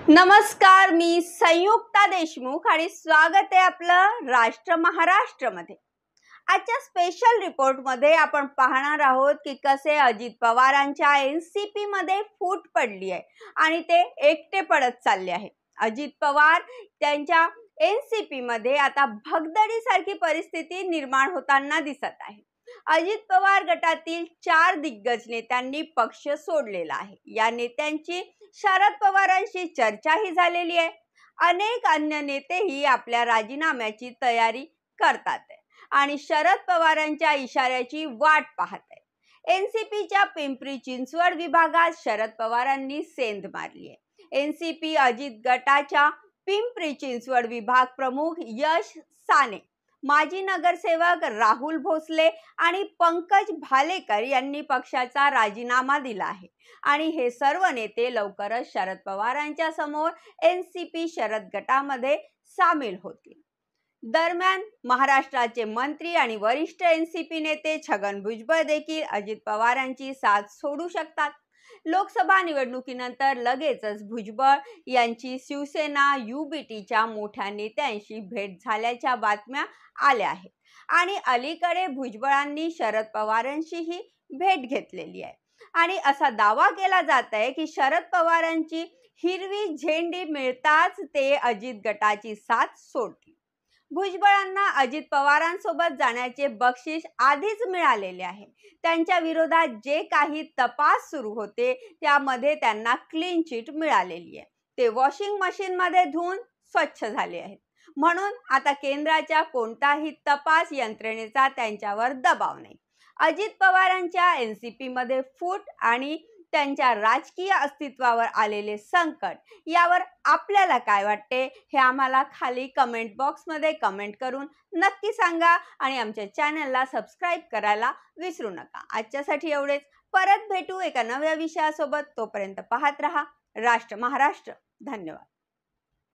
नमस्कार, मी संयुक्ता देशमुख आणि स्वागत आहे आपलं राष्ट्र महाराष्ट्रमध्ये। आजच्या स्पेशल रिपोर्टमध्ये आपण पाहणार आहोत की कसे अजित पवारांच्या एनसीपी मध्ये फूट पडली आहे आणि ते एकटे पडत चालले आहेत। अजित पवार त्यांच्या एनसीपी मध्ये आता भगदडीसारखी परिस्थिती निर्माण होताना दिसत आहे। अजित पवार गटातील 4 दिग्गज नेत्यांनी पक्ष सोडलेला आहे। या नेत्यांची शरद पवारांशी चर्चाही झालेली आहे। अनेक अन्य नेतेही आपल्या राजीनाम्याची तयारी करतात आणि शरद पवारांच्या इशाऱ्याची वाट पाहत आहेत। एनसीपीच्या पिंपरी चिंचवड विभागात शरद पवारांनी सेंध मारली आहे। एनसीपी अजित गटाच्या पिंपरी चिंचवड विभाग प्रमुख यश साने, माजी नगरसेवक राहुल भोसले आणि पंकज भालेकर यांनी पक्षाचा राजीनामा दिला आहे आणि हे सर्व नेते लवकरच शरद पवारांच्या समोर एनसीपी शरद गटामध्ये सामील होतील। दरम्यान महाराष्ट्राचे मंत्री आणि वरिष्ठ एनसीपी नेते छगन भुजबळ देखील अजित पवारांची साथ सोडू शकतात। लोकसभा निवडणुकीनंतर लगेचच भुजबळ यांची शिवसेना युबीटीच्या मोठ्या नेत्यांशी भेट झाल्याच्या बातम्या आल्या आहेत आणि अलीकडे भुजबळांनी शरद पवारांशीही भेट घेतलेली आहे आणि असा दावा केला जात आहे की शरद पवारांची हिरवी झेंडी मिळताच ते अजित गटाची साथ सोडतील। भुजबळांना अजित पवारांसोबत जाण्याचे बक्षीस आधीच मिळालेले आहे। त्यांच्या विरोधात जे काही तपास सुरू होते त्यामध्ये त्यांना क्लीन चिट मिळालेली आहे। ते वॉशिंग मशीन मध्ये धुवून स्वच्छ झाले आहेत, म्हणून आता केंद्राच्या कोणताही तपास यंत्रणेचा त्यांच्यावर दबाव नाही। अजित पवारांच्या एनसीपी मध्ये फूट आणि त्यांच्या राजकीय अस्तित्वावर आलेले संकट यावर आपल्याला काय वाटते हे आम्हाला खाली कमेंट बॉक्स मध्ये कमेंट करून नक्की सांगा आणि आमच्या चॅनलला सबस्क्राइब करायला विसरू नका। आजच्यासाठी एवढेच, परत भेटू एका नव्या विषयासोबत। तोपर्यंत पाहत रहा राष्ट्र महाराष्ट्र। धन्यवाद।